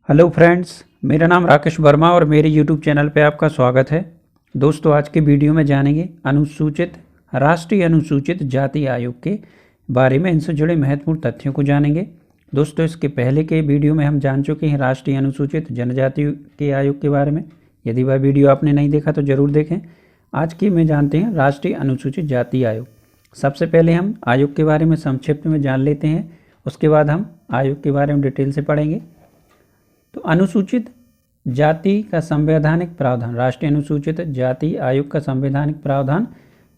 Hello friends, मेरा नाम राकेश वर्मा और मेरे यूट्यूब चैनल पे आपका स्वागत है। दोस्तों, आज के वीडियो में जानेंगे राष्ट्रीय अनुसूचित जाति आयोग के बारे में। इनसे जुड़े महत्वपूर्ण तथ्यों को जानेंगे। दोस्तों, इसके पहले के वीडियो में हम जान चुके हैं राष्ट्रीय अनुसूचित जनजाति के आयोग के बारे में। यदि वह वीडियो आपने नहीं देखा तो ज़रूर देखें। आज की में जानते हैं राष्ट्रीय अनुसूचित जाति आयोग। सबसे पहले हम आयोग के बारे में संक्षिप्त में जान लेते हैं, उसके बाद हम आयोग के बारे में डिटेल से पढ़ेंगे। तो अनुसूचित जाति का संवैधानिक प्रावधान, राष्ट्रीय अनुसूचित जाति आयोग का संवैधानिक प्रावधान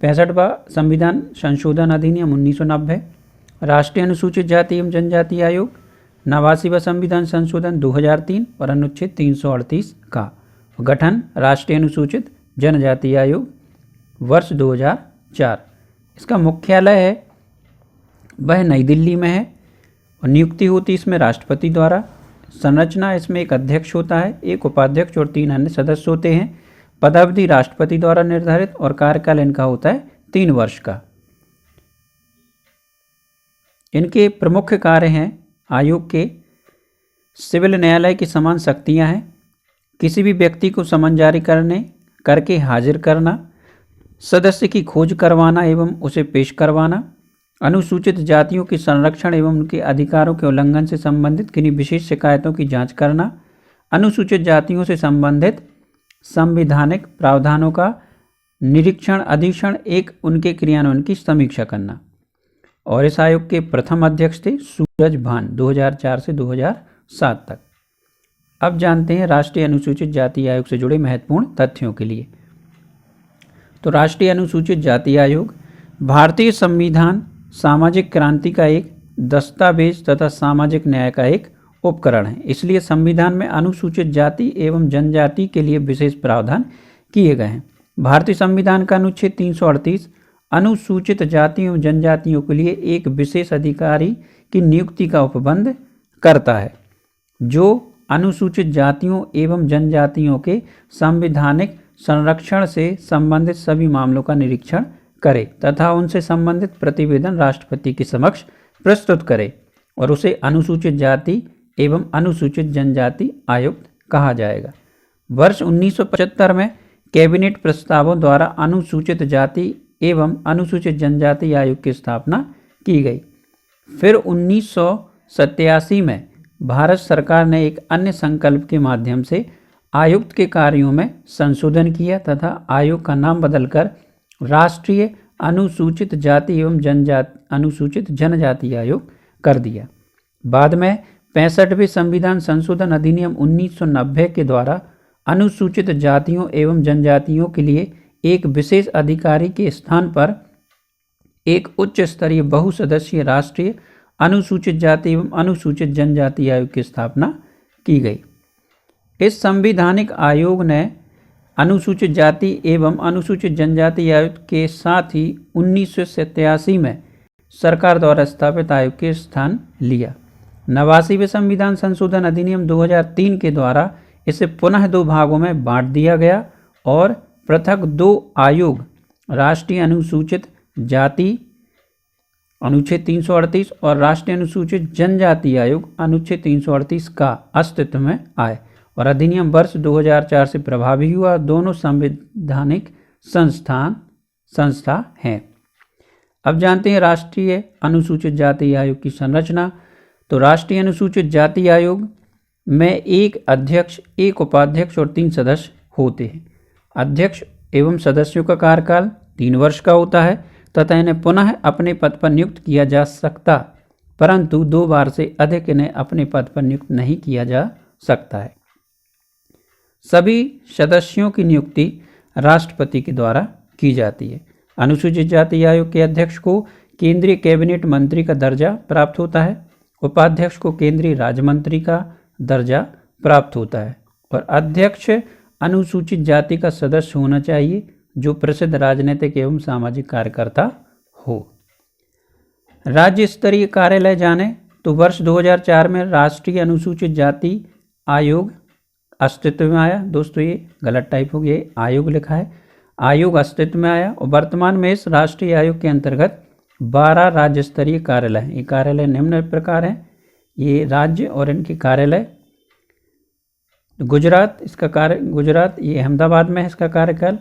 65वां संविधान संशोधन अधिनियम 1990, राष्ट्रीय अनुसूचित जाति एवं जनजाति आयोग 89वां संविधान संशोधन 2003 और अनुच्छेद 338 का गठन राष्ट्रीय अनुसूचित जनजाति आयोग वर्ष 2004। इसका मुख्यालय है वह नई दिल्ली में है और नियुक्ति होती इसमें राष्ट्रपति द्वारा। संरचना इसमें एक अध्यक्ष होता है, एक उपाध्यक्ष और 3 अन्य सदस्य होते हैं। पदावधि राष्ट्रपति द्वारा निर्धारित और कार्यकाल इनका होता है 3 वर्ष का। इनके प्रमुख कार्य हैं आयोग के सिविल न्यायालय की समान शक्तियां हैं, किसी भी व्यक्ति को समन जारी करके हाजिर करना, सदस्य की खोज करवाना एवं उसे पेश करवाना, अनुसूचित जातियों के संरक्षण एवं उनके अधिकारों के उल्लंघन से संबंधित किन्हीं विशेष शिकायतों की जांच करना, अनुसूचित जातियों से संबंधित संवैधानिक प्रावधानों का निरीक्षण अधीक्षण उनके क्रियान्वयन की समीक्षा करना। और इस आयोग के प्रथम अध्यक्ष थे सूरज भान 2004 से 2007 तक। अब जानते हैं राष्ट्रीय अनुसूचित जाति आयोग से जुड़े महत्वपूर्ण तथ्यों के लिए। तो राष्ट्रीय अनुसूचित जाति आयोग भारतीय संविधान, सामाजिक क्रांति का एक दस्तावेज तथा सामाजिक न्याय का एक उपकरण है। इसलिए संविधान में अनुसूचित जाति एवं जनजाति के लिए विशेष प्रावधान किए गए हैं। भारतीय संविधान का अनुच्छेद 338 अनुसूचित जाति एवं जनजातियों के लिए एक विशेष अधिकारी की नियुक्ति का उपबंध करता है, जो अनुसूचित जातियों एवं जनजातियों के संवैधानिक संरक्षण से संबंधित सभी मामलों का निरीक्षण करे तथा उनसे संबंधित प्रतिवेदन राष्ट्रपति के समक्ष प्रस्तुत करे, और उसे अनुसूचित जाति एवं अनुसूचित जनजाति आयोग कहा जाएगा। वर्ष 1975 में कैबिनेट प्रस्तावों द्वारा अनुसूचित जाति एवं अनुसूचित जनजाति आयोग की स्थापना की गई। फिर 1987 में भारत सरकार ने एक अन्य संकल्प के माध्यम से आयुक्त के कार्यों में संशोधन किया तथा आयोग का नाम बदलकर राष्ट्रीय अनुसूचित जाति एवं अनुसूचित जनजाति आयोग कर दिया। बाद में 65वें संविधान संशोधन अधिनियम 1990 के द्वारा अनुसूचित जातियों एवं जनजातियों के लिए एक विशेष अधिकारी के स्थान पर एक उच्च स्तरीय बहुसदस्यीय राष्ट्रीय अनुसूचित जाति एवं अनुसूचित जनजाति आयोग की स्थापना की गई। इस संवैधानिक आयोग ने अनुसूचित जाति एवं अनुसूचित जनजाति आयोग के साथ ही 1987 में सरकार द्वारा स्थापित आयोग के स्थान लिया। 89वें संविधान संशोधन अधिनियम 2003 के द्वारा इसे पुनः 2 भागों में बांट दिया गया और पृथक 2 आयोग राष्ट्रीय अनुसूचित जाति अनुच्छेद 338 और राष्ट्रीय अनुसूचित जनजाति आयोग अनुच्छेद 338 का अस्तित्व में आए और अधिनियम वर्ष 2004 से प्रभावी हुआ। दोनों संवैधानिक संस्था हैं। अब जानते हैं राष्ट्रीय अनुसूचित जाति आयोग की संरचना। तो राष्ट्रीय अनुसूचित जाति आयोग में एक अध्यक्ष, एक उपाध्यक्ष और 3 सदस्य होते हैं। अध्यक्ष एवं सदस्यों का कार्यकाल 3 वर्ष का होता है तथा इन्हें पुनः अपने पद पर नियुक्त किया जा सकता, परंतु 2 बार से अधिक इन्हें अपने पद पर नियुक्त नहीं किया जा सकता है। सभी सदस्यों की नियुक्ति राष्ट्रपति के द्वारा की जाती है। अनुसूचित जाति आयोग के अध्यक्ष को केंद्रीय कैबिनेट मंत्री का दर्जा प्राप्त होता है, उपाध्यक्ष को केंद्रीय राज्य मंत्री का दर्जा प्राप्त होता है और अध्यक्ष अनुसूचित जाति का सदस्य होना चाहिए जो प्रसिद्ध राजनीतिक एवं सामाजिक कार्यकर्ता हो। राज्य स्तरीय कार्यालय जाने तो वर्ष 2004 में राष्ट्रीय अनुसूचित जाति आयोग अस्तित्व में आया। दोस्तों, ये गलत टाइप हो गया, आयोग लिखा है, आयोग अस्तित्व में आया और वर्तमान में इस राष्ट्रीय आयोग के अंतर्गत 12 राज्य स्तरीय कार्यालय हैं। ये कार्यालय निम्न प्रकार हैं, ये राज्य और इनके कार्यालय गुजरात, इसका गुजरात ये अहमदाबाद में है इसका कार्यकाल।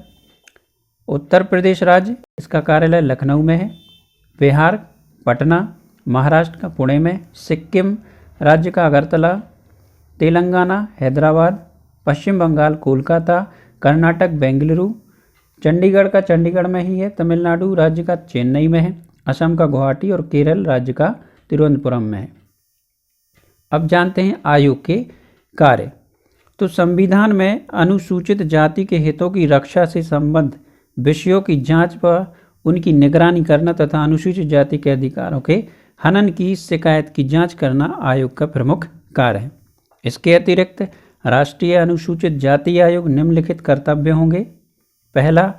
उत्तर प्रदेश राज्य, इसका कार्यालय लखनऊ में है। बिहार पटना, महाराष्ट्र का पुणे में। सिक्किम राज्य का अगरतला। तेलंगाना हैदराबाद। पश्चिम बंगाल कोलकाता। कर्नाटक बेंगलुरु। चंडीगढ़ का चंडीगढ़ में ही है। तमिलनाडु राज्य का चेन्नई में है। असम का गुवाहाटी और केरल राज्य का तिरुवनंतपुरम में है। अब जानते हैं आयोग के कार्य। तो संविधान में अनुसूचित जाति के हितों की रक्षा से संबद्ध विषयों की जांच व उनकी निगरानी करना तथा अनुसूचित जाति के अधिकारों के हनन की शिकायत की जांच करना आयोग का प्रमुख कार्य है। इसके अतिरिक्त राष्ट्रीय अनुसूचित जाति आयोग निम्नलिखित कर्तव्य होंगे। पहला,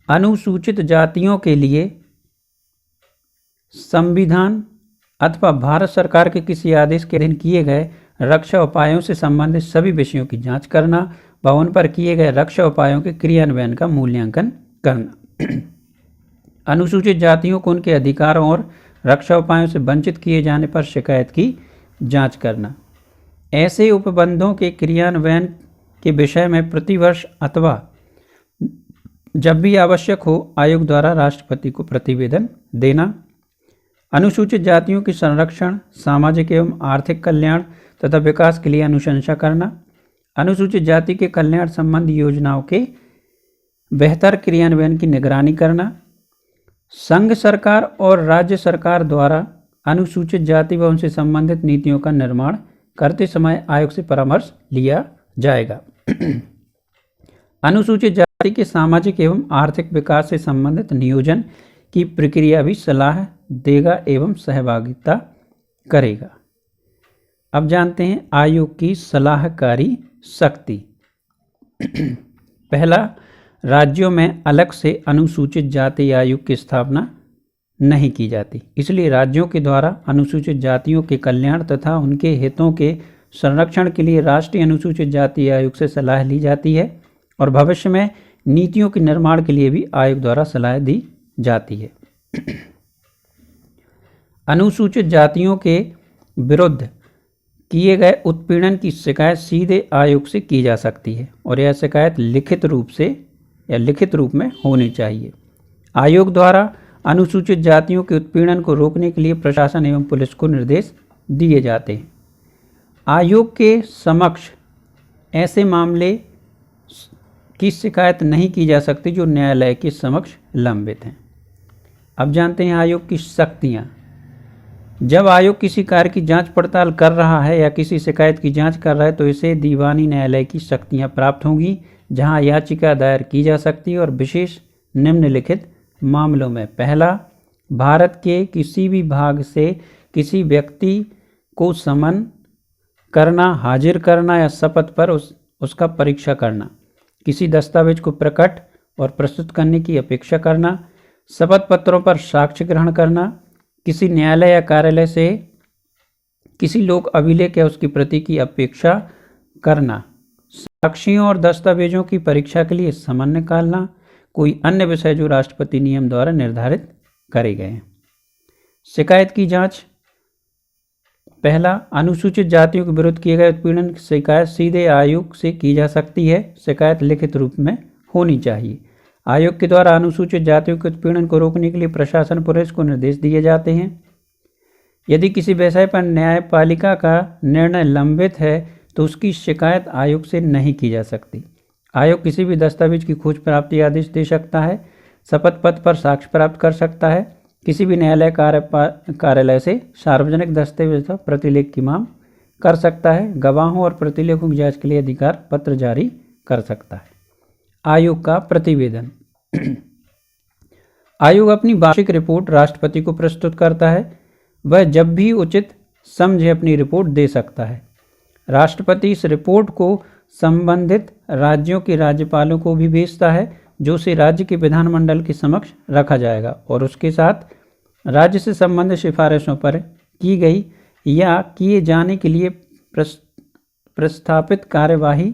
अनुसूचित जातियों के लिए संविधान अथवा भारत सरकार के किसी आदेश के अधीन किए गए रक्षा उपायों से संबंधित सभी विषयों की जांच करना व उन पर किए गए रक्षा उपायों के क्रियान्वयन का मूल्यांकन करना। अनुसूचित जातियों को उनके अधिकारों और रक्षा उपायों से वंचित किए जाने पर शिकायत की जांच करना। ऐसे उपबंधों के क्रियान्वयन के विषय में प्रतिवर्ष अथवा जब भी आवश्यक हो आयोग द्वारा राष्ट्रपति को प्रतिवेदन देना। अनुसूचित जातियों की संरक्षण, सामाजिक एवं आर्थिक कल्याण तथा विकास के लिए अनुशंसा करना। अनुसूचित जाति के कल्याण संबंधी योजनाओं के बेहतर क्रियान्वयन की निगरानी करना। संघ सरकार और राज्य सरकार द्वारा अनुसूचित जाति व उनसे संबंधित नीतियों का निर्माण करते समय आयोग से परामर्श लिया जाएगा। अनुसूचित जाति के सामाजिक एवं आर्थिक विकास से संबंधित नियोजन की प्रक्रिया भी सलाह देगा एवं सहभागिता करेगा। अब जानते हैं आयोग की सलाहकारी शक्ति। पहला, राज्यों में अलग से अनुसूचित जाति आयोग की स्थापना नहीं की जाती, इसलिए राज्यों के द्वारा अनुसूचित जातियों के कल्याण तथा उनके हितों के संरक्षण के लिए राष्ट्रीय अनुसूचित जाति आयोग से सलाह ली जाती है और भविष्य में नीतियों के निर्माण के लिए भी आयोग द्वारा सलाह दी जाती है। अनुसूचित जातियों के विरुद्ध किए गए उत्पीड़न की शिकायत सीधे आयोग से की जा सकती है और यह शिकायत लिखित रूप में होनी चाहिए। आयोग द्वारा अनुसूचित जातियों के उत्पीड़न को रोकने के लिए प्रशासन एवं पुलिस को निर्देश दिए जाते हैं। आयोग के समक्ष ऐसे मामले की शिकायत नहीं की जा सकती जो न्यायालय के समक्ष लंबित हैं। अब जानते हैं आयोग की शक्तियाँ। जब आयोग किसी कार्य की जांच पड़ताल कर रहा है या किसी शिकायत की जांच कर रहा है तो इसे दीवानी न्यायालय की शक्तियां प्राप्त होंगी, जहां याचिका दायर की जा सकती है और विशेष निम्नलिखित मामलों में। पहला, भारत के किसी भी भाग से किसी व्यक्ति को समन करना, हाजिर करना या शपथ पर उसका परीक्षा करना, किसी दस्तावेज को प्रकट और प्रस्तुत करने की अपेक्षा करना, शपथ पत्रों पर साक्ष्य ग्रहण करना, किसी न्यायालय या कार्यालय से किसी लोक अभिलेख या उसकी प्रति की अपेक्षा करना, साक्ष्यों और दस्तावेजों की परीक्षा के लिए समन निकालना, कोई अन्य विषय जो राष्ट्रपति नियम द्वारा निर्धारित करे गए हैं। शिकायत की जांच। पहला, अनुसूचित जातियों के विरुद्ध किए गए उत्पीड़न की शिकायत सीधे आयोग से की जा सकती है। शिकायत लिखित रूप में होनी चाहिए। आयोग के द्वारा अनुसूचित जातियों के उत्पीड़न को रोकने के लिए प्रशासन पुलिस को निर्देश दिए जाते हैं। यदि किसी विषय पर न्यायपालिका का निर्णय लंबित है तो उसकी शिकायत आयोग से नहीं की जा सकती। आयोग किसी भी दस्तावेज की खोज प्राप्ति आदेश दे सकता है, शपथ पत्र पर साक्ष्य प्राप्त कर सकता है, किसी भी न्यायालय कार्यालय से सार्वजनिक दस्तावेज का प्रतिलेख की मांग कर सकता है, गवाहों और प्रतिलेखों की जांच के लिए अधिकार पत्र जारी कर सकता है। आयोग का प्रतिवेदन। आयोग अपनी वार्षिक रिपोर्ट राष्ट्रपति को प्रस्तुत करता है। वह जब भी उचित समझे अपनी रिपोर्ट दे सकता है। राष्ट्रपति इस रिपोर्ट को संबंधित राज्यों के राज्यपालों को भी भेजता है, जो उसे राज्य के विधानमंडल के समक्ष रखा जाएगा और उसके साथ राज्य से संबंधित सिफारिशों पर की गई या किए जाने के लिए प्रस्तावित कार्यवाही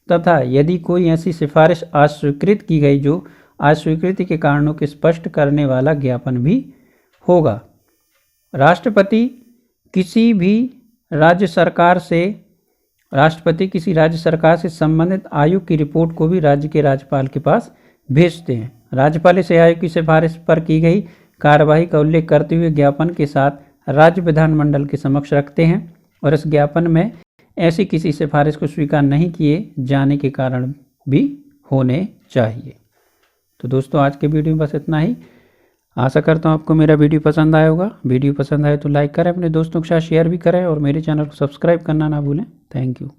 तथा यदि कोई ऐसी सिफारिश अस्वीकृत की गई जो अस्वीकृति के कारणों को स्पष्ट करने वाला ज्ञापन भी होगा। राष्ट्रपति किसी भी राज्य सरकार से राष्ट्रपति किसी राज्य सरकार से संबंधित आयोग की रिपोर्ट को भी राज्य के राज्यपाल के पास भेजते हैं। राज्यपाल इस आयोग की सिफारिश पर की गई कार्यवाही का उल्लेख करते हुए ज्ञापन के साथ राज्य विधानमंडल के समक्ष रखते हैं और इस ज्ञापन में ऐसी किसी सिफारिश को स्वीकार नहीं किए जाने के कारण भी होने चाहिए। तो दोस्तों आज के वीडियो में बस इतना ही। आशा करता हूँ आपको मेरा वीडियो पसंद आया होगा। वीडियो पसंद आए तो लाइक करें, अपने दोस्तों के साथ शेयर भी करें और मेरे चैनल को सब्सक्राइब करना ना भूलें। Thank you.